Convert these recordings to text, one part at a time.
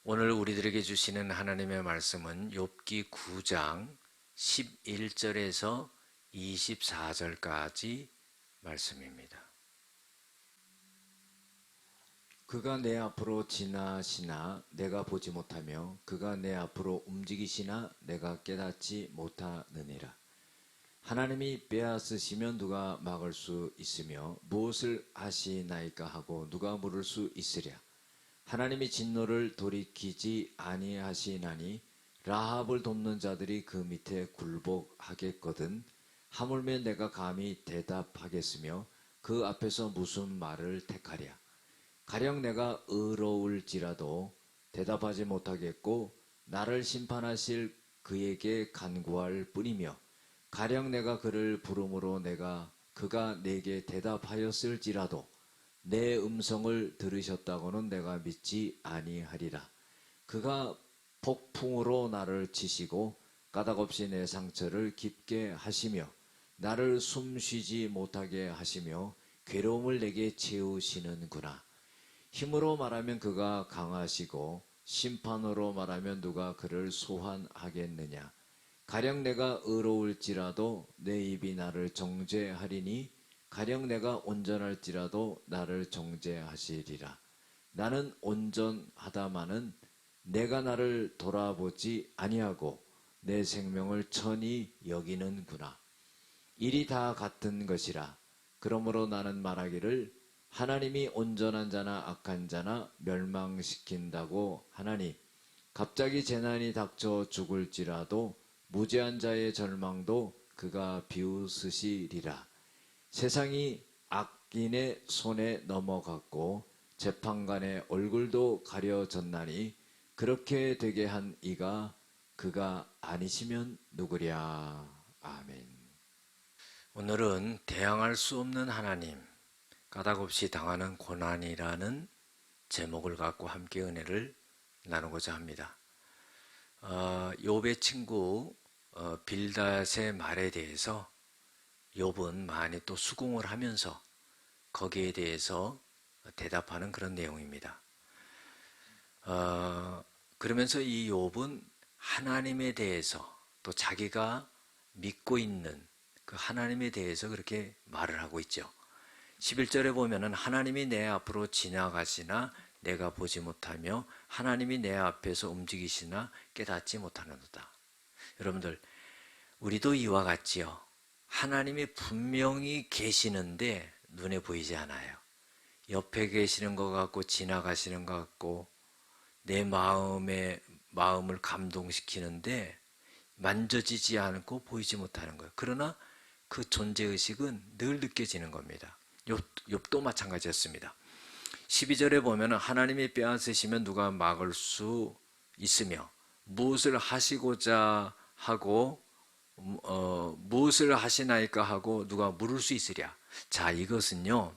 오늘 우리들에게 주시는 하나님의 말씀은 욥기 9장 11절에서 24절까지 말씀입니다. 그가 내 앞으로 지나시나 내가 보지 못하며 그가 내 앞으로 움직이시나 내가 깨닫지 못하느니라. 하나님이 빼앗으시면 누가 막을 수 있으며 무엇을 하시나이까 하고 누가 물을 수 있으랴. 하나님이 진노를 돌이키지 아니하시나니 라합을 돕는 자들이 그 밑에 굴복하겠거든. 하물며 내가 감히 대답하겠으며 그 앞에서 무슨 말을 택하랴. 가령 내가 의로울지라도 대답하지 못하겠고 나를 심판하실 그에게 간구할 뿐이며 가령 내가 그를 부름으로 그가 내게 대답하였을지라도 내 음성을 들으셨다고는 내가 믿지 아니하리라. 그가 폭풍으로 나를 치시고 까닭없이 내 상처를 깊게 하시며 나를 숨쉬지 못하게 하시며 괴로움을 내게 채우시는구나. 힘으로 말하면 그가 강하시고 심판으로 말하면 누가 그를 소환하겠느냐. 가령 내가 의로울지라도 내 입이 나를 정죄하리니 가령 내가 온전할지라도 나를 정죄하시리라. 나는 온전하다마는 내가 나를 돌아보지 아니하고 내 생명을 천히 여기는구나. 일이 다 같은 것이라. 그러므로 나는 말하기를 하나님이 온전한 자나 악한 자나 멸망시킨다고 하나니 갑자기 재난이 닥쳐 죽을지라도 무죄한 자의 절망도 그가 비웃으시리라. 세상이 악인의 손에 넘어갔고 재판관의 얼굴도 가려졌나니 그렇게 되게 한 이가 그가 아니시면 누구랴. 아멘. 오늘은 대항할 수 없는 하나님, 까닭없이 당하는 고난이라는 제목을 갖고 함께 은혜를 나누고자 합니다. 욥의 친구 빌닷의 말에 대해서 욥은 많이 또 수긍을 하면서 거기에 대해서 대답하는 그런 내용입니다. 그러면서 이 욥은 하나님에 대해서 또 자기가 믿고 있는 그 하나님에 대해서 그렇게 말을 하고 있죠. 11절에 보면은 하나님이 내 앞으로 지나가시나 내가 보지 못하며 하나님이 내 앞에서 움직이시나 깨닫지 못하는도다. 여러분들, 우리도 이와 같지요. 하나님이 분명히 계시는데 눈에 보이지 않아요. 옆에 계시는 것 같고 지나가시는 것 같고 내 마음을 감동시키는데 만져지지 않고 보이지 못하는 거예요. 그러나 그 존재의식은 늘 느껴지는 겁니다. 욥도 마찬가지였습니다. 12절에 보면 하나님이 빼앗으시면 누가 막을 수 있으며 무엇을 하시고자 하고 무엇을 하시나이까 하고 누가 물을 수 있으랴. 자, 이것은요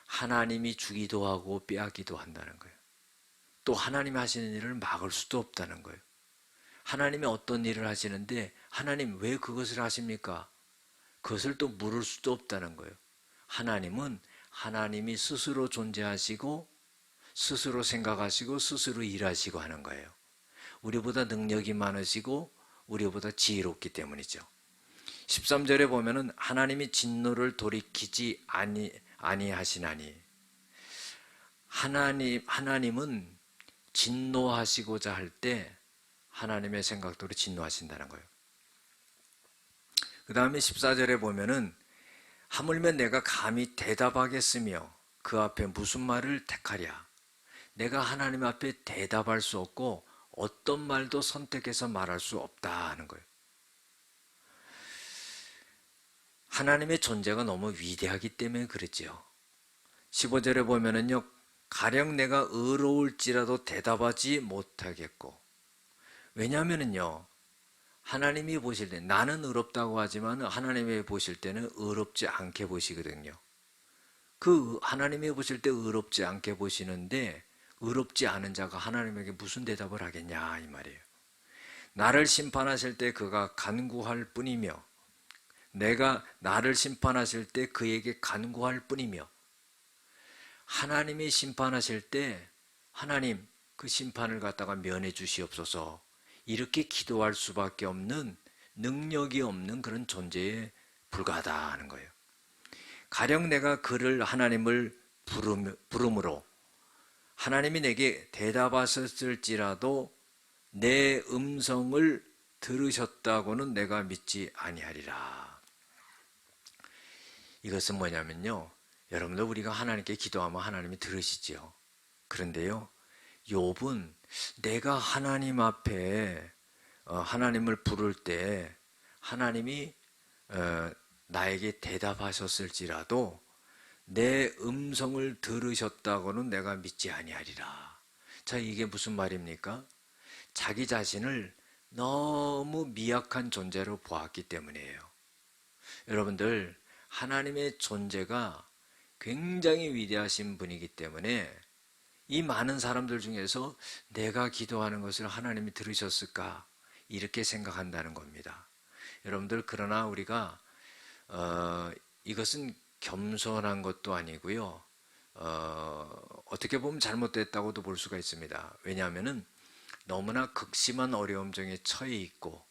하나님이 주기도 하고 빼앗기도 한다는 거예요. 또 하나님이 하시는 일을 막을 수도 없다는 거예요. 하나님이 어떤 일을 하시는데 하나님 왜 그것을 하십니까? 그것을 또 물을 수도 없다는 거예요. 하나님은 하나님이 스스로 존재하시고 스스로 생각하시고 스스로 일하시고 하는 거예요. 우리보다 능력이 많으시고 우리보다 지혜롭기 때문이죠. 13절에 보면은 하나님이 진노를 돌이키지 아니하시나니 하나님은 진노하시고자 할 때 하나님의 생각대로 진노하신다는 거예요. 그 다음에 14절에 보면은 하물며 내가 감히 대답하겠으며 그 앞에 무슨 말을 택하랴. 내가 하나님 앞에 대답할 수 없고 어떤 말도 선택해서 말할 수 없다 하는 거예요. 하나님의 존재가 너무 위대하기 때문에 그렇지요. 15절에 보면은요, 가령 내가 의로울지라도 대답하지 못하겠고, 왜냐하면은요 하나님이 보실 때 나는 의롭다고 하지만 하나님이 보실 때는 의롭지 않게 보시거든요. 그 하나님이 보실 때 의롭지 않게 보시는데 의롭지 않은 자가 하나님에게 무슨 대답을 하겠냐 이 말이에요. 나를 심판하실 때 그가 간구할 뿐이며 내가 나를 심판하실 때 그에게 간구할 뿐이며 하나님이 심판하실 때 하나님 그 심판을 갖다가 면해 주시옵소서. 이렇게 기도할 수밖에 없는 능력이 없는 그런 존재에 불과하다 하는 거예요. 가령 내가 그를 하나님을 부름으로 하나님이 내게 대답하셨을지라도 내 음성을 들으셨다고는 내가 믿지 아니하리라. 이것은 뭐냐면요, 여러분들 우리가 하나님께 기도하면 하나님이 들으시지요. 그런데요, 욥은 내가 하나님 앞에 하나님을 부를 때 하나님이 나에게 대답하셨을지라도 내 음성을 들으셨다고는 내가 믿지 아니하리라. 자, 이게 무슨 말입니까? 자기 자신을 너무 미약한 존재로 보았기 때문이에요. 여러분들, 하나님의 존재가 굉장히 위대하신 분이기 때문에 이 많은 사람들 중에서 내가 기도하는 것을 하나님이 들으셨을까? 이렇게 생각한다는 겁니다. 여러분들, 그러나 우리가 이것은 겸손한 것도 아니고요. 어떻게 보면 잘못됐다고도 볼 수가 있습니다. 왜냐하면은 너무나 극심한 어려움 중에 처해 있고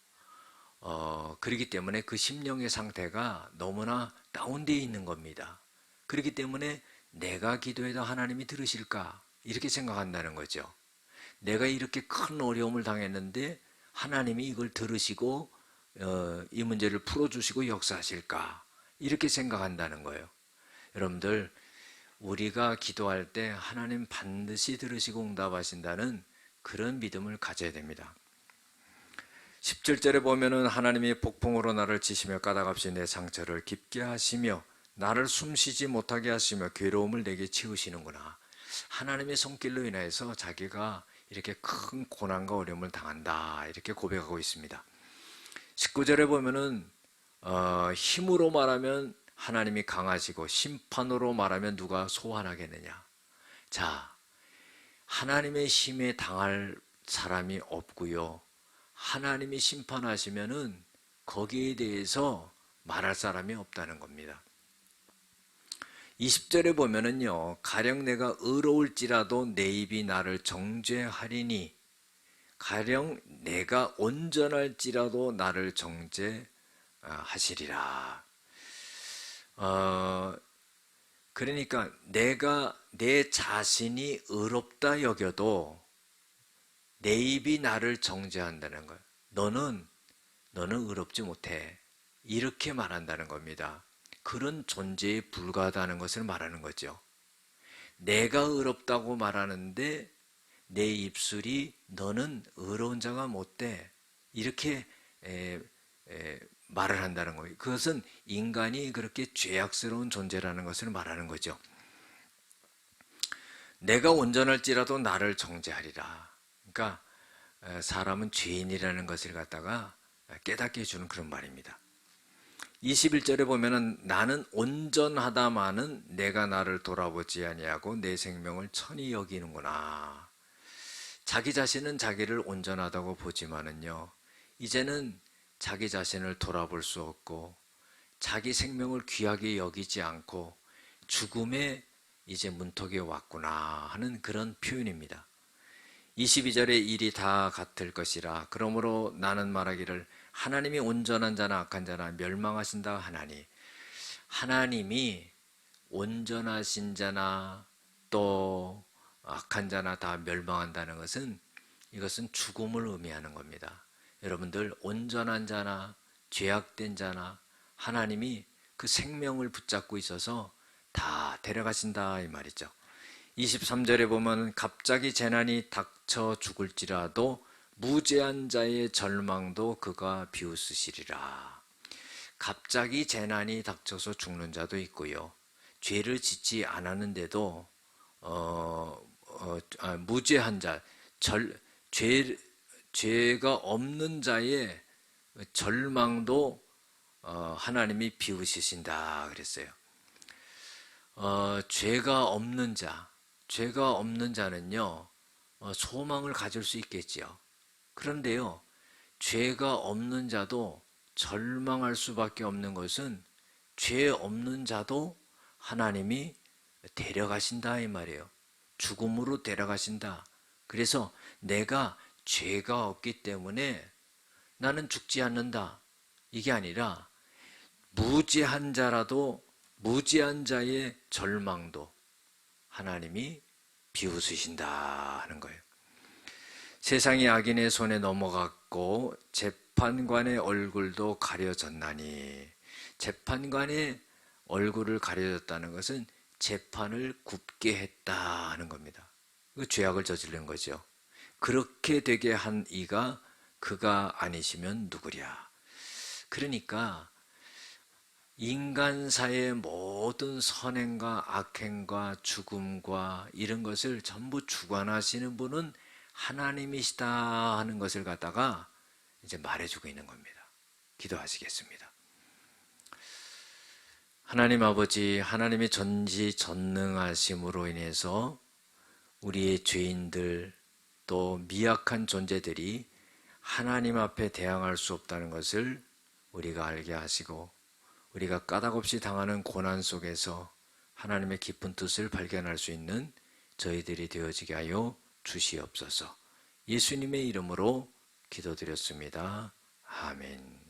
그렇기 때문에 그 심령의 상태가 너무나 다운되어 있는 겁니다. 그렇기 때문에 내가 기도해도 하나님이 들으실까? 이렇게 생각한다는 거죠. 내가 이렇게 큰 어려움을 당했는데 하나님이 이걸 들으시고 이 문제를 풀어주시고 역사하실까? 이렇게 생각한다는 거예요. 여러분들, 우리가 기도할 때 하나님 반드시 들으시고 응답하신다는 그런 믿음을 가져야 됩니다. 17절에 보면은 하나님이 폭풍으로 나를 치시며 까닭없이 내 상처를 깊게 하시며 나를 숨쉬지 못하게 하시며 괴로움을 내게 치우시는구나. 하나님의 손길로 인해서 자기가 이렇게 큰 고난과 어려움을 당한다, 이렇게 고백하고 있습니다. 19절에 보면은 힘으로 말하면 하나님이 강하시고 심판으로 말하면 누가 소환하겠느냐. 자, 하나님의 힘에 당할 사람이 없고요, 하나님이 심판하시면은 거기에 대해서 말할 사람이 없다는 겁니다. 20절에 보면은요, 가령 내가 의로울지라도 내 입이 나를 정죄하리니 가령 내가 온전할지라도 나를 정죄하시리라. 그러니까 내가 내 자신이 의롭다 여겨도 내 입이 나를 정죄한다는 거예요. 너는 의롭지 못해, 이렇게 말한다는 겁니다. 그런 존재에 불과하다는 것을 말하는 거죠. 내가 의롭다고 말하는데 내 입술이 너는 의로운 자가 못돼, 이렇게 말을 한다는 거예요. 그것은 인간이 그렇게 죄악스러운 존재라는 것을 말하는 거죠. 내가 온전할지라도 나를 정죄하리라. 그러니까 사람은 죄인이라는 것을 갖다가 깨닫게 해주는 그런 말입니다. 21절에 보면은 나는 온전하다마는 내가 나를 돌아보지 아니하고 내 생명을 천히 여기는구나. 자기 자신은 자기를 온전하다고 보지만은요, 이제는 자기 자신을 돌아볼 수 없고 자기 생명을 귀하게 여기지 않고 죽음의 이제 문턱에 왔구나 하는 그런 표현입니다. 22절에 일이 다 같을 것이라. 그러므로 나는 말하기를 하나님이 온전한 자나 악한 자나 멸망하신다 하나니. 하나님이 온전하신 자나 또 악한 자나 다 멸망한다는 것은, 이것은 죽음을 의미하는 겁니다. 여러분들, 온전한 자나 죄악된 자나 하나님이 그 생명을 붙잡고 있어서 다 데려가신다 이 말이죠. 23절에 보면 갑자기 재난이 닥쳐 죽을지라도 무죄한 자의 절망도 그가 비웃으시리라. 갑자기 재난이 닥쳐서 죽는 자도 있고요, 죄를 짓지 않았는데도 무죄한 자, 죄가 없는 자의 절망도 하나님이 비웃으신다 그랬어요. 죄가 없는 자는요, 소망을 가질 수 있겠지요. 그런데요, 죄가 없는 자도 절망할 수밖에 없는 것은 죄 없는 자도 하나님이 데려가신다 이 말이에요. 죽음으로 데려가신다. 그래서 내가 죄가 없기 때문에 나는 죽지 않는다. 이게 아니라 무지한 자라도 무지한 자의 절망도 하나님이 비웃으신다 하는 거예요. 세상이 악인의 손에 넘어갔고 재판관의 얼굴도 가려졌나니, 재판관의 얼굴을 가려졌다는 것은 재판을 굽게 했다 하는 겁니다. 그 죄악을 저지른 거죠. 그렇게 되게 한 이가 그가 아니시면 누구랴. 그러니까 인간사의 모든 선행과 악행과 죽음과 이런 것을 전부 주관하시는 분은 하나님이시다 하는 것을 갖다가 이제 말해주고 있는 겁니다. 기도하시겠습니다. 하나님 아버지, 하나님의 전지전능하심으로 인해서 우리의 죄인들 또 미약한 존재들이 하나님 앞에 대항할 수 없다는 것을 우리가 알게 하시고, 우리가 까닭없이 당하는 고난 속에서 하나님의 깊은 뜻을 발견할 수 있는 저희들이 되어지게 하여 주시옵소서. 예수님의 이름으로 기도드렸습니다. 아멘.